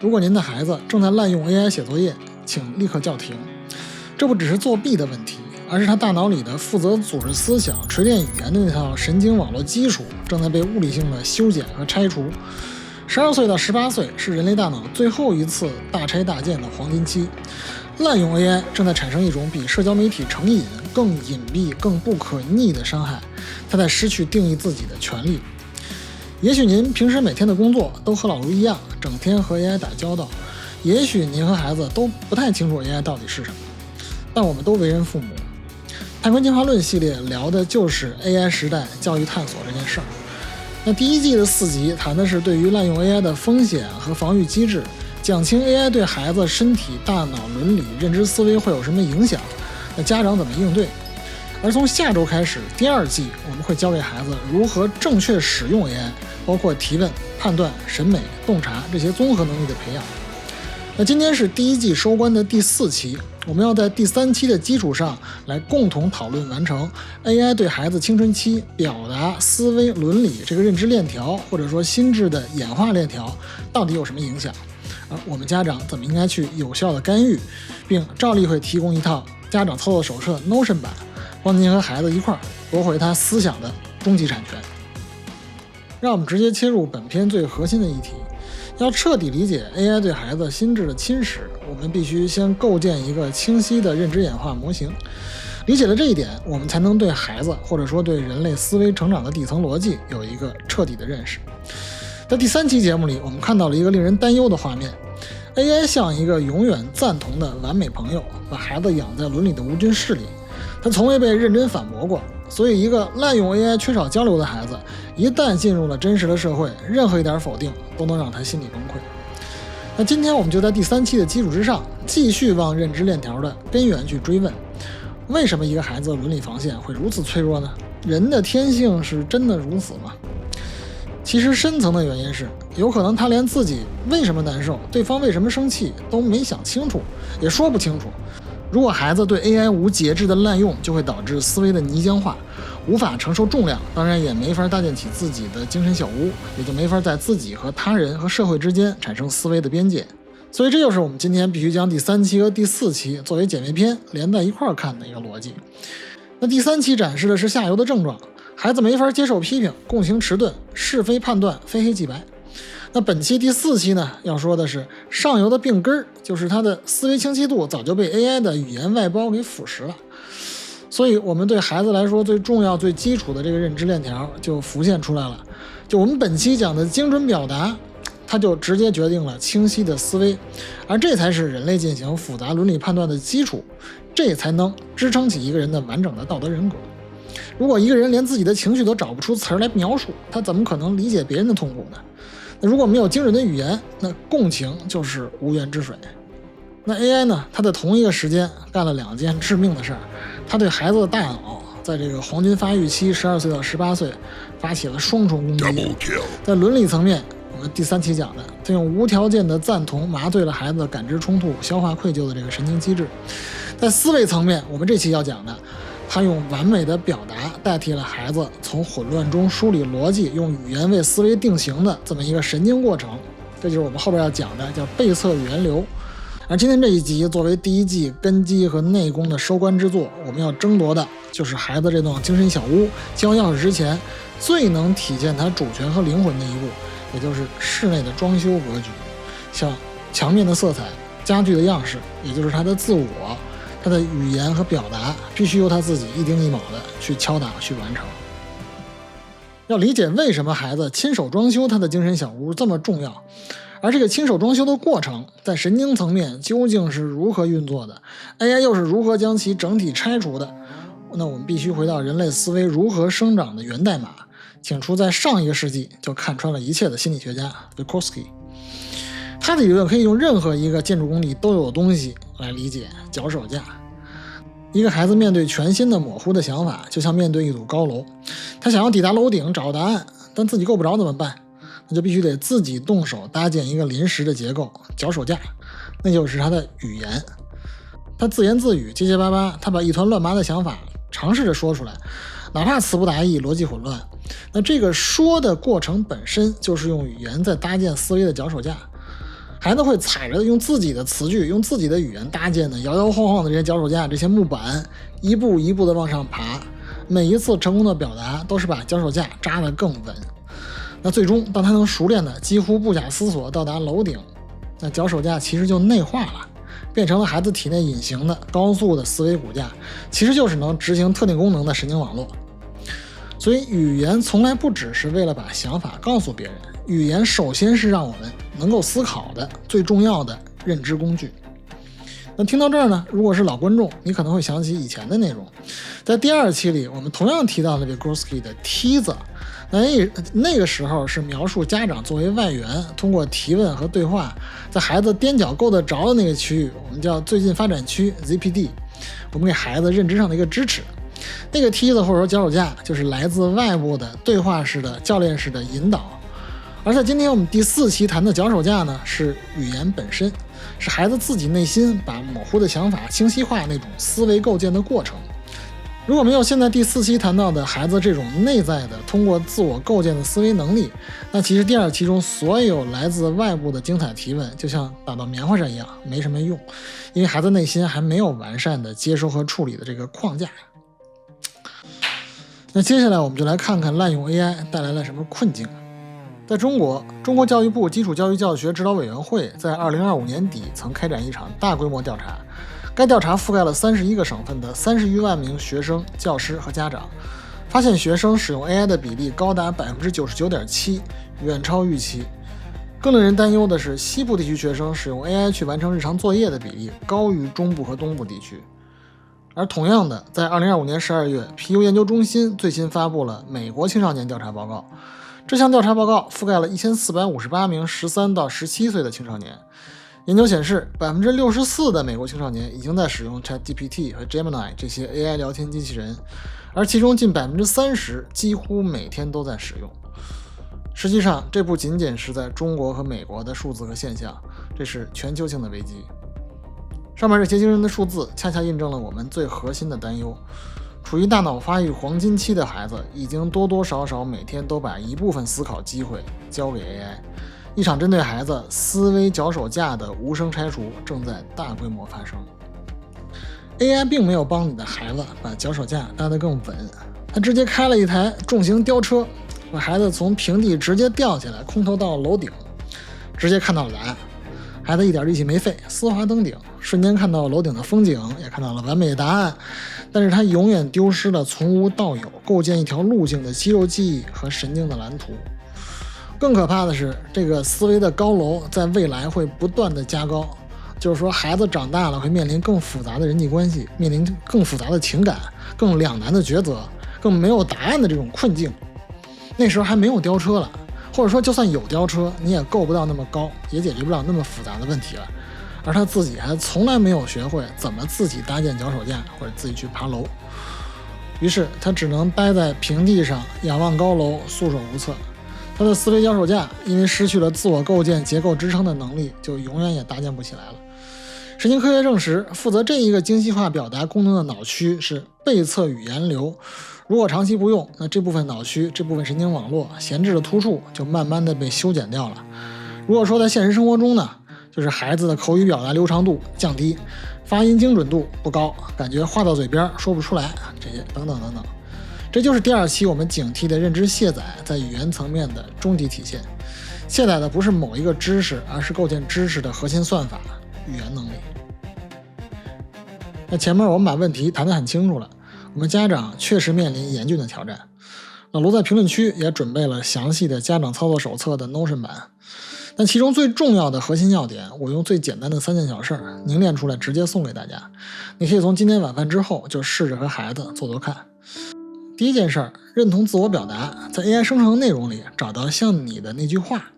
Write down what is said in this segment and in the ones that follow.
如果您的孩子正在滥用 AI 写作业，请立刻叫停。这不只是作弊的问题，而是他大脑里的负责组织思想、锤炼语言的那套神经网络基础正在被物理性的修剪和拆除。12岁到18岁是人类大脑最后一次大拆大建的黄金期。滥用 AI 正在产生一种比社交媒体成瘾更隐蔽、更不可逆的伤害，它在失去定义自己的权利。也许您平时每天的工作都和老卢一样，整天和 AI 打交道，也许您和孩子都不太清楚 AI 到底是什么，但我们都为人父母。太空进化论系列聊的就是 AI 时代教育探索这件事儿。那第1季的4集谈的是对于滥用 AI 的风险和防御机制，讲清 AI 对孩子身体、大脑、伦理、认知思维会有什么影响，那家长怎么应对。而从下周开始，第2季我们会教给孩子如何正确使用 AI， 包括提问、判断、审美、洞察这些综合能力的培养。那今天是第1季收官的第4期，我们要在第3期的基础上来共同讨论完成 AI 对孩子青春期表达、思维、伦理这个认知链条，或者说心智的演化链条到底有什么影响，我们家长怎么应该去有效的干预，并照例会提供一套家长操作手册 Notion 版，帮您和孩子一块儿夺回他思想的终极产权。让我们直接切入本片最核心的议题。要彻底理解 AI 对孩子心智的侵蚀，我们必须先构建一个清晰的认知演化模型。理解了这一点，我们才能对孩子或者说对人类思维成长的底层逻辑有一个彻底的认识。在第3期节目里，我们看到了一个令人担忧的画面。AI 像一个永远赞同的完美朋友，把孩子养在伦理的无菌室里，他从未被认真反驳过。所以一个滥用 AI 缺少交流的孩子，一旦进入了真实的社会，任何一点否定都能让他心理崩溃。那今天我们就在第3期的基础之上，继续往认知链条的根源去追问，为什么一个孩子的伦理防线会如此脆弱呢？人的天性是真的如此吗？其实深层的原因是，有可能他连自己为什么难受，对方为什么生气都没想清楚，也说不清楚。如果孩子对 AI 无节制的滥用，就会导致思维的泥浆化，无法承受重量，当然也没法搭建起自己的精神小屋，也就没法在自己和他人和社会之间产生思维的边界。所以这就是我们今天必须将第3期和第4期作为姐妹篇连在一块儿看的一个逻辑。那第3期展示的是下游的症状，孩子没法接受批评，共情迟钝，是非判断非黑即白。那本期第4期呢，要说的是上游的病根儿，就是他的思维清晰度早就被 AI 的语言外包给腐蚀了。所以我们对孩子来说最重要最基础的这个认知链条就浮现出来了。就我们本期讲的精准表达，它就直接决定了清晰的思维，而这才是人类进行复杂伦理判断的基础，这才能支撑起一个人的完整的道德人格。如果一个人连自己的情绪都找不出词儿来描述，他怎么可能理解别人的痛苦呢？那如果没有精准的语言，那共情就是无源之水。那 AI 呢，它在同一个时间干了2件致命的事儿。它对孩子的大脑在这个黄金发育期12岁到18岁发起了双重攻击。在伦理层面，我们第3期讲的，它用无条件的赞同麻醉了孩子的感知冲突、消化愧疚的这个神经机制。在思维层面，我们这期要讲的，他用完美的表达代替了孩子从混乱中梳理逻辑，用语言为思维定型的这么一个神经过程。这就是我们后边要讲的，叫背侧语言流。而今天这一集作为第1季根基和内功的收官之作，我们要争夺的就是孩子这栋精神小屋交钥匙之前最能体现他主权和灵魂的一步，也就是室内的装修格局。像墙面的色彩、家具的样式，也就是他的自我，他的语言和表达必须由他自己一丁一卯的去敲打去完成。要理解为什么孩子亲手装修他的精神小屋这么重要，而这个亲手装修的过程在神经层面究竟是如何运作的， AI 又是如何将其整体拆除的，那我们必须回到人类思维如何生长的源代码，请出在上一个世纪就看穿了一切的心理学家 Vygotsky。 他的理论可以用任何一个建筑工地都有的东西来理解，脚手架。一个孩子面对全新的模糊的想法，就像面对一堵高楼，他想要抵达楼顶找答案，但自己够不着怎么办？那就必须得自己动手搭建一个临时的结构，脚手架，那就是他的语言。他自言自语，结结巴巴，他把一团乱麻的想法尝试着说出来，哪怕词不达意，逻辑混乱。那这个说的过程本身就是用语言在搭建思维的脚手架。孩子会踩着用自己的词句、用自己的语言搭建的摇摇晃晃的这些脚手架、这些木板，一步一步的往上爬。每一次成功的表达都是把脚手架扎得更稳。那最终，当他能熟练的几乎不假思索到达楼顶，那脚手架其实就内化了，变成了孩子体内隐形的高速的思维骨架，其实就是能执行特定功能的神经网络。所以语言从来不只是为了把想法告诉别人，语言首先是让我们能够思考的最重要的认知工具。那听到这儿呢，如果是老观众，你可能会想起以前的内容。在第2期里，我们同样提到了 Vygotsky 的梯子。那个时候是描述家长作为外援，通过提问和对话，在孩子踮脚够得着的那个区域，我们叫最近发展区 ZPD， 我们给孩子认知上的一个支持。那个梯子或者说脚手架就是来自外部的对话式的教练式的引导。而在今天我们第4期谈的脚手架呢，是语言本身，是孩子自己内心把模糊的想法清晰化那种思维构建的过程。如果没有现在第4期谈到的孩子这种内在的通过自我构建的思维能力，那其实第2期中所有来自外部的精彩提问就像打到棉花上一样没什么用，因为孩子内心还没有完善的接收和处理的这个框架。那接下来我们就来看看滥用 AI 带来了什么困境。在中国教育部基础教育教学指导委员会在2025年底曾开展一场大规模调查，该调查覆盖了31个省份的30余万名学生、教师和家长，发现学生使用 AI 的比例高达 99.7%， 远超预期。更令人担忧的是，西部地区学生使用 AI 去完成日常作业的比例高于中部和东部地区。而同样的，在2025年12月，皮尤研究中心最新发布了美国青少年调查报告。这项调查报告覆盖了1458名13到17岁的青少年。研究显示 64% 的美国青少年已经在使用 ChatGPT 和 Gemini 这些 AI 聊天机器人，而其中近 30% 几乎每天都在使用。实际上，这不仅仅是在中国和美国的数字和现象，这是全球性的危机。上面这些惊人的数字恰恰印证了我们最核心的担忧。处于大脑发育黄金期的孩子已经多多少少每天都把一部分思考机会交给 AI， 一场针对孩子思维脚手架的无声拆除正在大规模发生。 AI 并没有帮你的孩子把脚手架搭得更稳，它直接开了一台重型吊车，把孩子从平地直接吊起来，空投到楼顶，直接看到了答案。孩子一点力气没费，丝滑登顶，瞬间看到楼顶的风景，也看到了完美的答案。但是他永远丢失了从无到有构建一条路径的肌肉记忆和神经的蓝图。更可怕的是，这个思维的高楼在未来会不断的加高，就是说孩子长大了会面临更复杂的人际关系，面临更复杂的情感，更两难的抉择，更没有答案的这种困境。那时候还没有吊车了，或者说就算有吊车，你也够不到那么高，也解决不了那么复杂的问题了。而他自己还从来没有学会怎么自己搭建脚手架或者自己去爬楼，于是他只能待在平地上仰望高楼，束手无策。他的思维脚手架因为失去了自我构建结构支撑的能力，就永远也搭建不起来了。神经科学证实，负责这一个精细化表达功能的脑区是背侧语言流，如果长期不用，那这部分脑区这部分神经网络闲置的突触就慢慢的被修剪掉了。如果说在现实生活中呢，就是孩子的口语表达流畅度降低，发音精准度不高，感觉话到嘴边说不出来，这些等等等等。这就是第2期我们警惕的认知卸载在语言层面的终极体现。卸载的不是某一个知识，而是构建知识的核心算法——语言能力。那前面我们把问题谈得很清楚了，我们家长确实面临严峻的挑战。老卢在评论区也准备了详细的家长操作手册的 Notion 版，但其中最重要的核心要点，我用最简单的3件小事凝练出来，直接送给大家。你可以从今天晚饭之后就试着和孩子做做看。第一件事，认同自我表达，在 AI 生成内容里找到像你的那句话。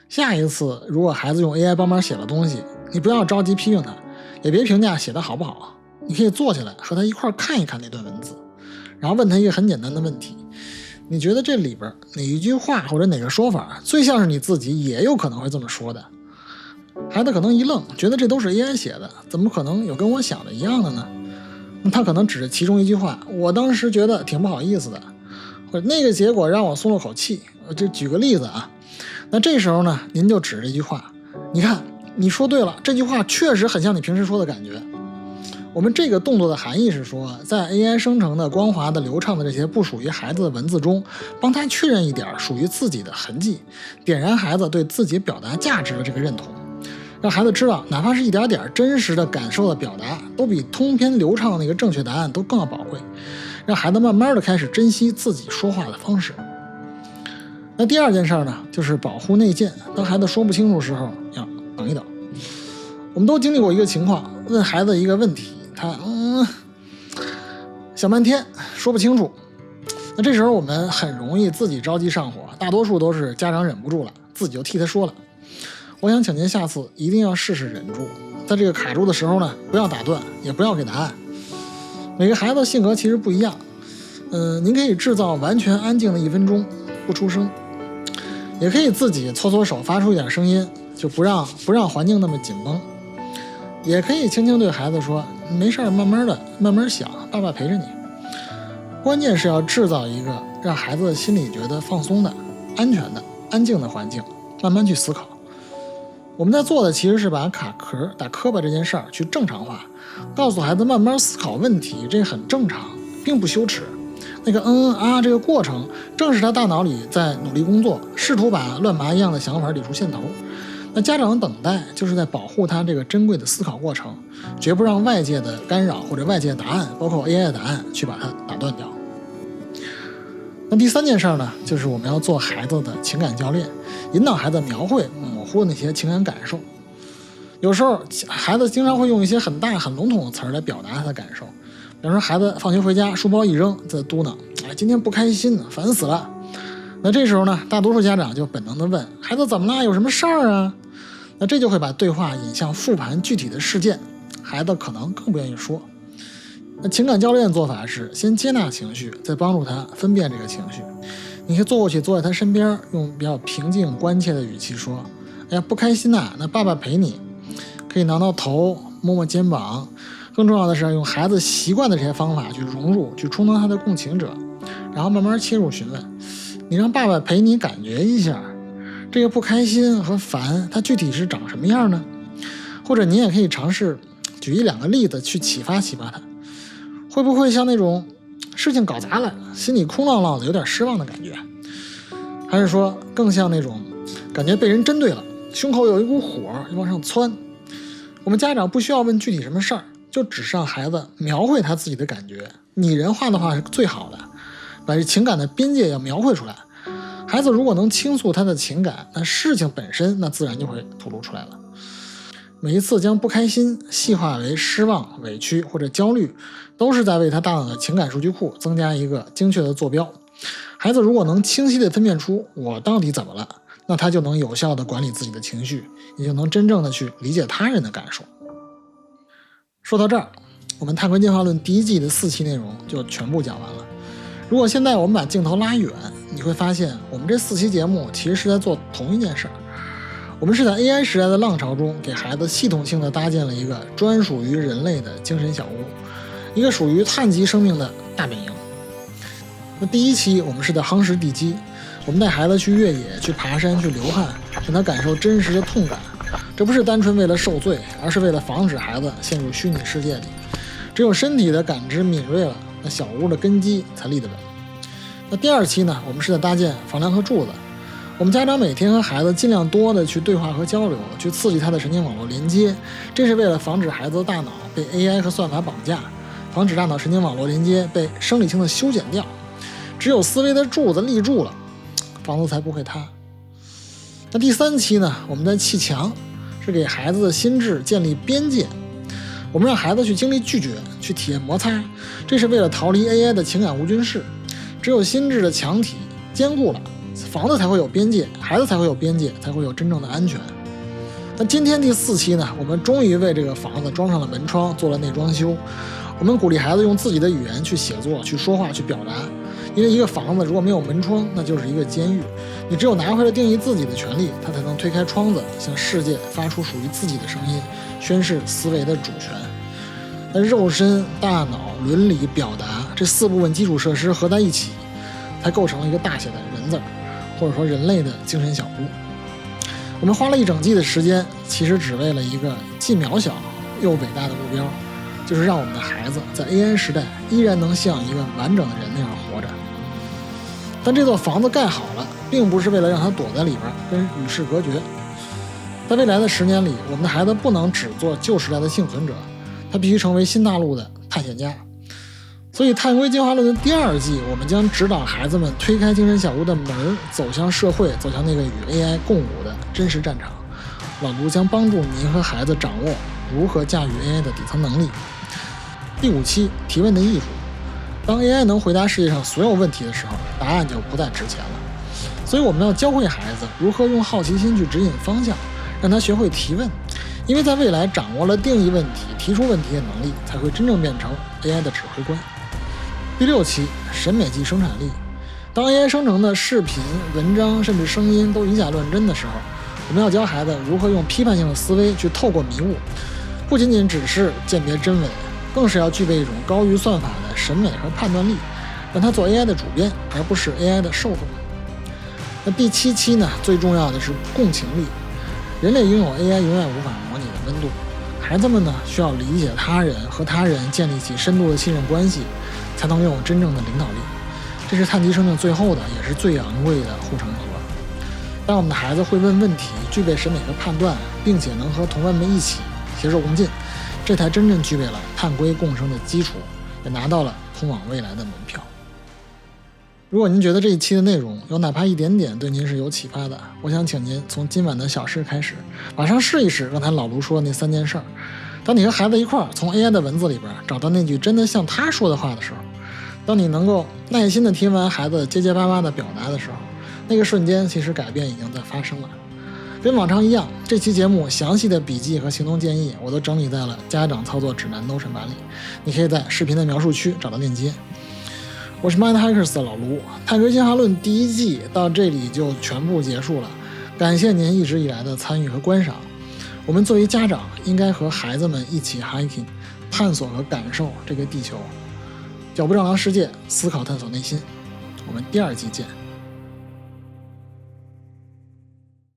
下一次如果孩子用 AI 帮忙写了东西，你不要着急批评他，也别评价写的好不好，你可以坐下来和他一块看一看那段文字，然后问他一个很简单的问题：你觉得这里边哪一句话或者哪个说法最像是你自己也有可能会这么说的？孩子可能一愣，觉得这都是 AI 写的，怎么可能有跟我想的一样的呢？他可能指着其中一句话，我当时觉得挺不好意思的，或者那个结果让我松了口气。就举个例子啊，那这时候呢，您就指着这句话，你看，你说对了，这句话确实很像你平时说的感觉。我们这个动作的含义是说，在 AI 生成的光滑的、流畅的这些不属于孩子的文字中，帮他确认一点属于自己的痕迹，点燃孩子对自己表达价值的这个认同，让孩子知道，哪怕是一点点真实的感受的表达，都比通篇流畅的那个正确答案都更要宝贵，让孩子慢慢的开始珍惜自己说话的方式。那第二件事呢，就是保护内建。当孩子说不清楚的时候，要等一等。我们都经历过一个情况，问孩子一个问题，他想半天说不清楚。那这时候我们很容易自己着急上火，大多数都是家长忍不住了，自己就替他说了。我想请您下次一定要试试忍住，在这个卡住的时候呢，不要打断，也不要给答案。每个孩子性格其实不一样，您可以制造完全安静的1分钟，不出声，也可以自己搓搓手，发出一点声音，就不让环境那么紧绷。也可以轻轻对孩子说，没事，慢慢想，爸爸陪着你。关键是要制造一个让孩子心里觉得放松的、安全的、安静的环境，慢慢去思考。我们在做的其实是把卡壳打磕巴这件事儿去正常化，告诉孩子慢慢思考问题，这很正常，并不羞耻。那个这个过程正是他大脑里在努力工作，试图把乱麻一样的想法理出线头。那家长的等待就是在保护他这个珍贵的思考过程，绝不让外界的干扰或者外界的答案，包括 AI 的答案，去把它打断掉。那第三件事呢，就是我们要做孩子的情感教练，引导孩子描绘模糊的那些情感感受。有时候孩子经常会用一些很大很笼统的词儿来表达他的感受，比方说孩子放学回家书包一扔，在嘟囔，今天不开心，烦死了。那这时候呢，大多数家长就本能的问孩子怎么了，有什么事儿啊？那这就会把对话引向复盘具体的事件，孩子可能更不愿意说。那情感教练的做法是先接纳情绪，再帮助他分辨这个情绪。你可以坐过去，坐在他身边，用比较平静关切的语气说，不开心呐，那爸爸陪你。可以挠挠头，摸摸肩膀，更重要的是要用孩子习惯的这些方法去融入，去充当他的共情者，然后慢慢切入询问，你让爸爸陪你感觉一下，这个不开心和烦它具体是长什么样呢？或者你也可以尝试举1-2个例子去启发他，会不会像那种事情搞砸了，心里空落落的，有点失望的感觉，还是说更像那种感觉被人针对了，胸口有一股火往上窜？我们家长不需要问具体什么事儿，就只是让孩子描绘他自己的感觉，拟人化的话是最好的，把这情感的边界要描绘出来。孩子如果能倾诉他的情感，那事情本身那自然就会吐露出来了。每一次将不开心细化为失望、委屈或者焦虑，都是在为他大脑的情感数据库增加一个精确的坐标。孩子如果能清晰地分辨出我到底怎么了，那他就能有效地管理自己的情绪，也就能真正的去理解他人的感受。说到这儿，我们《探窥进化论》第1季的4期内容就全部讲完了。如果现在我们把镜头拉远，你会发现我们这4期节目其实是在做同一件事儿。我们是在 AI 时代的浪潮中，给孩子系统性的搭建了一个专属于人类的精神小屋，一个属于碳基生命的大本营。那第1期我们是在夯实地基，我们带孩子去越野，去爬山，去流汗，让他感受真实的痛感。这不是单纯为了受罪，而是为了防止孩子陷入虚拟世界里。只有身体的感知敏锐了，那小屋的根基才立得稳。那第2期呢，我们是在搭建房梁和柱子。我们家长每天和孩子尽量多的去对话和交流，去刺激他的神经网络连接，这是为了防止孩子的大脑被 AI 和算法绑架，防止大脑神经网络连接被生理性的修剪掉。只有思维的柱子立住了，房子才不会塌。那第3期呢，我们在砌墙，是给孩子的心智建立边界。我们让孩子去经历拒绝，去体验摩擦，这是为了逃离 AI 的情感无菌室。只有心智的墙体坚固了，房子才会有边界，孩子才会有边界，才会有真正的安全。那今天第4期呢，我们终于为这个房子装上了门窗，做了内装修。我们鼓励孩子用自己的语言去写作、去说话、去表达。因为一个房子如果没有门窗，那就是一个监狱。你只有拿回了定义自己的权利，他才能推开窗子，向世界发出属于自己的声音，宣示思维的主权。那肉身、大脑、伦理、表达这4部分基础设施合在一起，才构成了一个大写的人字，或者说人类的精神小屋。我们花了一整季的时间，其实只为了一个既渺小又伟大的目标，就是让我们的孩子在 AI 时代依然能像一个完整的人那样活着。但这座房子盖好了，并不是为了让他躲在里边跟与世隔绝。在未来的10年里，我们的孩子不能只做旧时代的幸存者，他必须成为新大陆的探险家。所以《探龟进化论》的第2季，我们将指导孩子们推开精神小屋的门，走向社会，走向那个与 AI 共舞的真实战场。老卢将帮助您和孩子掌握如何驾驭 AI 的底层能力。第5期提问的艺术。当 AI 能回答世界上所有问题的时候，答案就不再值钱了。所以我们要教会孩子如何用好奇心去指引方向，让他学会提问。因为在未来掌握了定义问题、提出问题的能力，才会真正变成 AI 的指挥官。第6期审美即生产力。当 AI 生成的视频、文章甚至声音都以假乱真的时候，我们要教孩子如何用批判性的思维去透过迷雾，不仅仅只是鉴别真伪，更是要具备一种高于算法的审美和判断力，让他做 AI 的主编，而不是 AI 的受众。那第7期呢，最重要的是共情力。人类拥有 AI 永远无法模拟的温度，孩子们呢需要理解他人，和他人建立起深度的信任关系，才能拥有真正的领导力。这是碳基生命最后的，也是最昂贵的护城河。当我们的孩子会问问题，具备审美和判断，并且能和同伴们一起携手共进，这才真正具备了碳归共生的基础，也拿到了通往未来的门票。如果您觉得这一期的内容有哪怕一点点对您是有启发的，我想请您从今晚的小事开始，马上试一试刚才老卢说的那3件事儿。当你和孩子一块儿从 AI 的文字里边找到那句真的像他说的话的时候，当你能够耐心地听完孩子结结巴巴的表达的时候，那个瞬间其实改变已经在发生了。跟往常一样，这期节目详细的笔记和行动建议我都整理在了家长操作指南 Notion 版里，你可以在视频的描述区找到链接。我是 MindHackers 的老卢，探龟进化论第1季到这里就全部结束了，感谢您一直以来的参与和观赏。我们作为家长，应该和孩子们一起 hiking， 探索和感受这个地球，脚步丈量世界，思考探索内心。我们第2季见。